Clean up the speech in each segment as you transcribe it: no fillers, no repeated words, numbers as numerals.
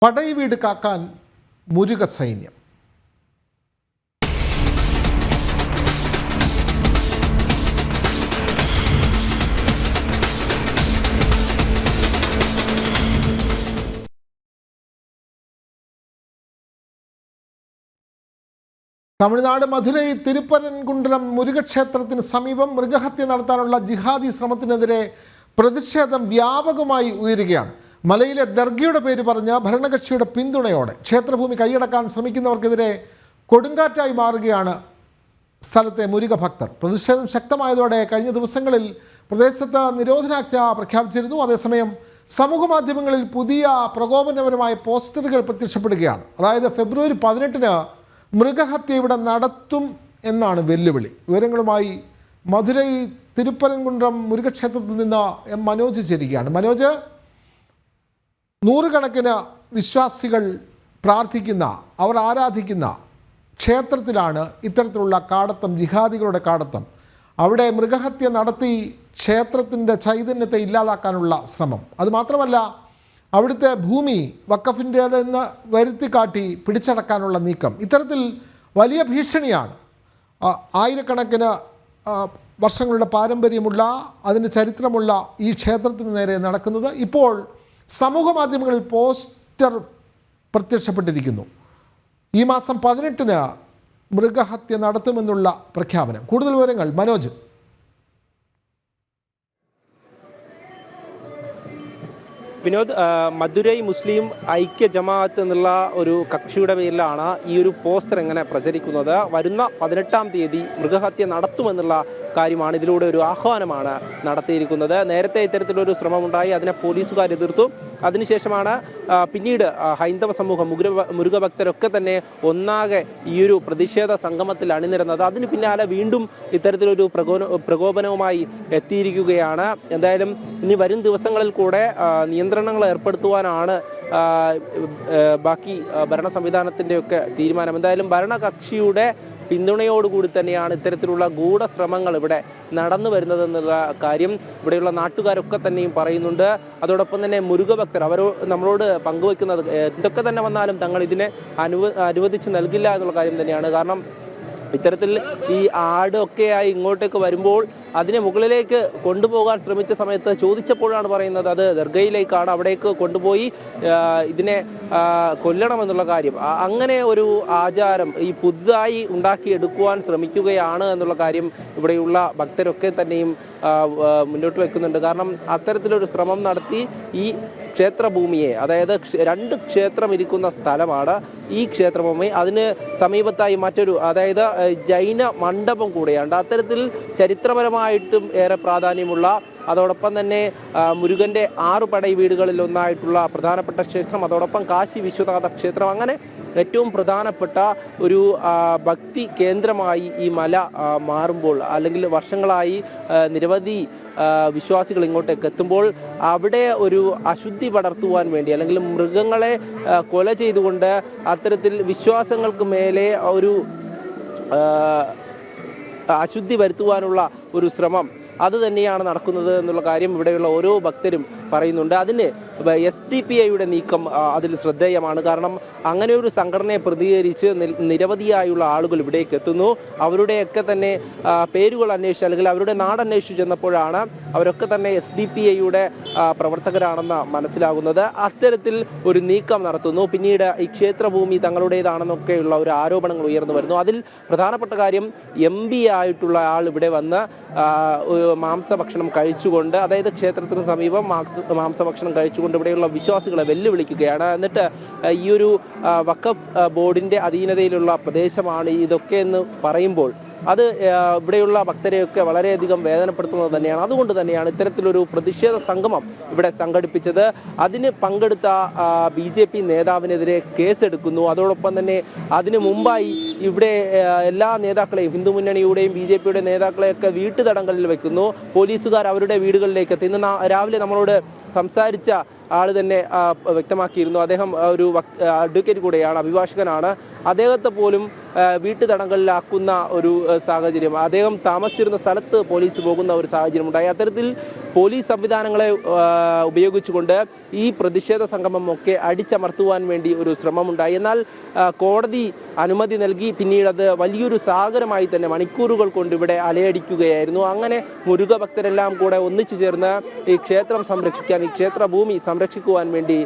പടൈവീട് കാക്കാൻ മുരുക സൈന്യം. തമിഴ്നാട് മധുരൈ തിരുപ്പരൻകുണ്ടം മുരുകക്ഷേത്രത്തിന് സമീപം മൃഗഹത്യ നടത്താനുള്ള ജിഹാദി ശ്രമത്തിനെതിരെ പ്രതിഷേധം വ്യാപകമായി ഉയരുകയാണ്. മലയിലെ ദർഗയുടെ പേര് പറഞ്ഞ ഭരണകക്ഷിയുടെ പിന്തുണയോടെ ക്ഷേത്രഭൂമി കൈയടക്കാൻ ശ്രമിക്കുന്നവർക്കെതിരെ കൊടുങ്കാറ്റായി മാറുകയാണ് സ്ഥലത്തെ മുരുക ഭക്തർ. പ്രതിഷേധം ശക്തമായതോടെ കഴിഞ്ഞ ദിവസങ്ങളിൽ പ്രദേശത്ത് നിരോധനാജ്ഞ പ്രഖ്യാപിച്ചിരുന്നു. അതേസമയം സമൂഹ മാധ്യമങ്ങളിൽ പുതിയ പ്രകോപനപരമായ പോസ്റ്ററുകൾ പ്രത്യക്ഷപ്പെടുകയാണ്. അതായത് ഫെബ്രുവരി 18-ന് മൃഗഹത്യ ഇവിടെ നടത്തും എന്നാണ് വെല്ലുവിളി. വിവരങ്ങളുമായി മധുരൈ തിരുപ്പരൻകുണ്ടം മുരുകക്ഷേത്രത്തിൽ നിന്ന് എം മനോജ് ചേരുകയാണ്. മനോജ്, നൂറുകണക്കിന് വിശ്വാസികൾ പ്രാർത്ഥിക്കുന്ന, അവർ ആരാധിക്കുന്ന ക്ഷേത്രത്തിലാണ് ഇത്തരത്തിലുള്ള കാടത്തം, ജിഹാദികളുടെ കാടത്തം. അവിടെ മൃഗഹത്യ നടത്തി ക്ഷേത്രത്തിൻ്റെ ചൈതന്യത്തെ ഇല്ലാതാക്കാനുള്ള ശ്രമം. അതുമാത്രമല്ല, അവിടുത്തെ ഭൂമി വഖഫിൻ്റേതെന്ന് വരുത്തിക്കാട്ടി പിടിച്ചടക്കാനുള്ള നീക്കം. ഇത്തരത്തിൽ വലിയ ഭീഷണിയാണ് ആയിരക്കണക്കിന് വർഷങ്ങളുടെ പാരമ്പര്യമുള്ള, അതിന് ചരിത്രമുള്ള ഈ ക്ഷേത്രത്തിന് നേരെ നടക്കുന്നത്. ഇപ്പോൾ സമൂഹ മാധ്യമങ്ങളിൽ പോസ്റ്റർ പ്രത്യക്ഷപ്പെട്ടിരിക്കുന്നു. ഈ മാസം 18-ന് മൃഗഹത്യ നടത്തുമെന്നുള്ള പ്രഖ്യാപനം. കൂടുതൽ വിവരങ്ങൾ മനോജ്. വിനോദ്, മധുരൈ മുസ്ലിം ഐക്യ ജമാഅത്ത് എന്നുള്ള ഒരു കക്ഷിയുടെ പേരിലാണ് ഈ ഒരു പോസ്റ്റർ എങ്ങനെ പ്രചരിക്കുന്നത്. വരുന്ന 18-ാം തീയതി മൃഗഹത്യ നടത്തുമെന്നുള്ള കാര്യമാണ്, ഇതിലൂടെ ഒരു ആഹ്വാനമാണ് നടത്തിയിരിക്കുന്നത്. നേരത്തെ ഇത്തരത്തിലൊരു ശ്രമമുണ്ടായി, അതിനെ പോലീസുകാർ എതിർത്തു. അതിനുശേഷമാണ് പിന്നീട് ഹൈന്ദവ സമൂഹം, മുരുക ഭക്തരൊക്കെ തന്നെ ഒന്നാകെ ഈ ഒരു പ്രതിഷേധ സംഗമത്തിൽ അണിനിരന്നത്. അതിന് പിന്നാലെ വീണ്ടും ഇത്തരത്തിലൊരു പ്രകോപനവുമായി എത്തിയിരിക്കുകയാണ്. എന്തായാലും ഇനി വരും ദിവസങ്ങളിൽ കൂടെ നിയന്ത്രണങ്ങൾ ഏർപ്പെടുത്തുവാനാണ് ബാക്കി ഭരണ സംവിധാനത്തിൻ്റെയൊക്കെ തീരുമാനം. എന്തായാലും ഭരണകക്ഷിയുടെ പിന്തുണയോടുകൂടി തന്നെയാണ് ഇത്തരത്തിലുള്ള ഗൂഢശ്രമങ്ങൾ ഇവിടെ നടന്നു വരുന്നതെന്നുള്ള കാര്യം ഇവിടെയുള്ള നാട്ടുകാരൊക്കെ തന്നെയും പറയുന്നുണ്ട്. അതോടൊപ്പം തന്നെ മുരുക ഭക്തർ നമ്മളോട് പങ്കുവെക്കുന്നത് എന്തൊക്കെ തന്നെ വന്നാലും തങ്ങൾ ഇതിനെ അനുവദിച്ച് നൽകില്ല എന്നുള്ള കാര്യം തന്നെയാണ്. കാരണം ഇത്തരത്തിൽ ഈ ആടൊക്കെയായി ഇങ്ങോട്ടേക്ക് വരുമ്പോൾ അതിനെ മുകളിലേക്ക് കൊണ്ടുപോകാൻ ശ്രമിച്ച സമയത്ത് ചോദിച്ചപ്പോഴാണ് പറയുന്നത് അത് ദർഗയിലേക്കാണ്, അവിടേക്ക് കൊണ്ടുപോയി ഇതിനെ കൊല്ലണമെന്നുള്ള കാര്യം. അങ്ങനെ ഒരു ആചാരം ഈ പുതുതായി ഉണ്ടാക്കിയെടുക്കുവാൻ ശ്രമിക്കുകയാണ് എന്നുള്ള കാര്യം ഇവിടെയുള്ള ഭക്തരൊക്കെ തന്നെയും മുന്നോട്ട് വെക്കുന്നുണ്ട്. കാരണം അത്തരത്തിലൊരു ശ്രമം നടത്തി ഈ ക്ഷേത്രഭൂമിയെ, അതായത് 2 ക്ഷേത്രം ഇരിക്കുന്ന സ്ഥലമാണ് ഈ ക്ഷേത്രഭൂമി, അതിന് സമീപത്തായി മറ്റൊരു, അതായത് ജൈന മണ്ഡപം കൂടെയാണ്. അത്തരത്തിൽ ചരിത്രപരമായിട്ടും ഏറെ പ്രാധാന്യമുള്ള, അതോടൊപ്പം തന്നെ മുരുകൻ്റെ 6 പടൈ വീടുകളിൽ ഒന്നായിട്ടുള്ള പ്രധാനപ്പെട്ട ക്ഷേത്രം, അതോടൊപ്പം കാശി വിശ്വനാഥ ക്ഷേത്രം, അങ്ങനെ ഏറ്റവും പ്രധാനപ്പെട്ട ഒരു ഭക്തി കേന്ദ്രമായി ഈ മല മാറുമ്പോൾ, അല്ലെങ്കിൽ വർഷങ്ങളായി നിരവധി വിശ്വാസികൾ ഇങ്ങോട്ടേക്ക് എത്തുമ്പോൾ അവിടെ ഒരു അശുദ്ധി പടർത്തുവാൻ വേണ്ടി, അല്ലെങ്കിൽ മൃഗങ്ങളെ കൊല ചെയ്തുകൊണ്ട് അത്തരത്തിൽ വിശ്വാസങ്ങൾക്ക് മേലെ ഒരു അശുദ്ധി വരുത്തുവാനുള്ള ഒരു ശ്രമം അത് തന്നെയാണ് നടക്കുന്നത് എന്നുള്ള കാര്യം ഇവിടെയുള്ള ഓരോ ഭക്തരും പറയുന്നുണ്ട്. അതിന് SDPIയുടെ നീക്കം അതിൽ ശ്രദ്ധേയമാണ്. കാരണം അങ്ങനെ ഒരു സംഘടനയെ പ്രതികരിച്ച് നിരവധിയായുള്ള ആളുകൾ ഇവിടേക്ക് എത്തുന്നു. അവരുടെയൊക്കെ തന്നെ പേരുകൾ അന്വേഷിച്ച്, അല്ലെങ്കിൽ അവരുടെ നാടന്വേഷിച്ച് ചെന്നപ്പോഴാണ് അവരൊക്കെ തന്നെ SDPIയുടെ പ്രവർത്തകരാണെന്ന് മനസ്സിലാകുന്നത്. അത്തരത്തിൽ ഒരു നീക്കം നടത്തുന്നു. പിന്നീട് ഈ ക്ഷേത്രഭൂമി തങ്ങളുടേതാണെന്നൊക്കെയുള്ള ഒരു ആരോപണങ്ങൾ ഉയർന്നു വരുന്നു. അതിൽ പ്രധാനപ്പെട്ട കാര്യം MP ആയിട്ടുള്ള ആൾ ഇവിടെ വന്ന് മാംസഭക്ഷണം കഴിച്ചുകൊണ്ട്, അതായത് ക്ഷേത്രത്തിന് സമീപം മാംസഭക്ഷണം കഴിച്ചുകൊണ്ട് ഇവിടെയുള്ള വിശ്വാസികളെ വെല്ലുവിളിക്കുകയാണ്. എന്നിട്ട് ഈ ഒരു വഖഫ് ബോർഡിൻ്റെ അധീനതയിലുള്ള പ്രദേശമാണ് ഇതൊക്കെ എന്ന് പറയുമ്പോൾ അത് ഇവിടെയുള്ള ഭക്തരെയൊക്കെ വളരെയധികം വേദനപ്പെടുത്തുന്നത് തന്നെയാണ്. അതുകൊണ്ട് തന്നെയാണ് ഇത്തരത്തിലൊരു പ്രതിഷേധ സംഗമം ഇവിടെ സംഘടിപ്പിച്ചത്. അതിന് പങ്കെടുത്ത BJP നേതാവിനെതിരെ കേസെടുക്കുന്നു. അതോടൊപ്പം തന്നെ അതിനു മുമ്പായി ഇവിടെ എല്ലാ നേതാക്കളെയും, ഹിന്ദു മുന്നണിയുടെയും BJPയുടെ നേതാക്കളെയൊക്കെ വീട്ടുതടങ്കലിൽ വെക്കുന്നു. പോലീസുകാർ അവരുടെ വീടുകളിലേക്ക് എത്തി. ഇന്ന് രാവിലെ നമ്മളോട് സംസാരിച്ച ആൾ തന്നെ വ്യക്തമാക്കിയിരുന്നു. അദ്ദേഹം ഒരു അഡ്വക്കേറ്റ് കൂടെയാണ്, അഭിഭാഷകനാണ്. അദ്ദേഹത്തെ പോലും വീട്ടുതടങ്കലിലാക്കുന്ന ഒരു സാഹചര്യം, അദ്ദേഹം താമസിച്ചിരുന്ന സ്ഥലത്ത് പോലീസ് പോകുന്ന ഒരു സാഹചര്യം ഉണ്ടായി. അത്തരത്തിൽ പോലീസ് സംവിധാനങ്ങളെ ഉപയോഗിച്ചുകൊണ്ട് ഈ പ്രതിഷേധ സംഗമം ഒക്കെ അടിച്ചമർത്തുവാൻ വേണ്ടി ഒരു ശ്രമമുണ്ടായി. എന്നാൽ കോടതി അനുമതി നൽകി. പിന്നീട് അത് വലിയൊരു സാഗരമായി തന്നെ മണിക്കൂറുകൾ കൊണ്ട് ഇവിടെ അലയടിക്കുകയായിരുന്നു. അങ്ങനെ മുരുക ഭക്തരെല്ലാം കൂടെ ഒന്നിച്ചു ചേർന്ന് ഈ ക്ഷേത്രം സംരക്ഷിക്കാൻ, ഈ ക്ഷേത്രഭൂമി സംരക്ഷിക്കുവാൻ വേണ്ടി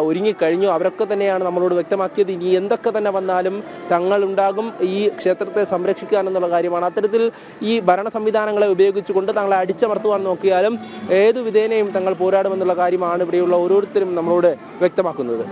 ഒരുങ്ങിക്കഴിഞ്ഞു. അവരൊക്കെ തന്നെയാണ് നമ്മളോട് വ്യക്തമാക്കിയത്, ഇനി എന്തൊക്കെ തന്നെ വന്നാലും തങ്ങളുണ്ടാകും ഈ ക്ഷേത്രത്തെ സംരക്ഷിക്കാൻ എന്നുള്ള കാര്യമാണ്. അത്തരത്തിൽ ഈ ഭരണ സംവിധാനങ്ങളെ ഉപയോഗിച്ചുകൊണ്ട് തങ്ങളെ അടിച്ചമർത്തുവാൻ നോക്കിയാലും ഏതു വിധേനയും തങ്ങൾ പോരാടുമെന്നുള്ള കാര്യമാണ് ഇവിടെയുള്ള ഓരോരുത്തരും നമ്മളോട് വ്യക്തമാക്കുന്നത്.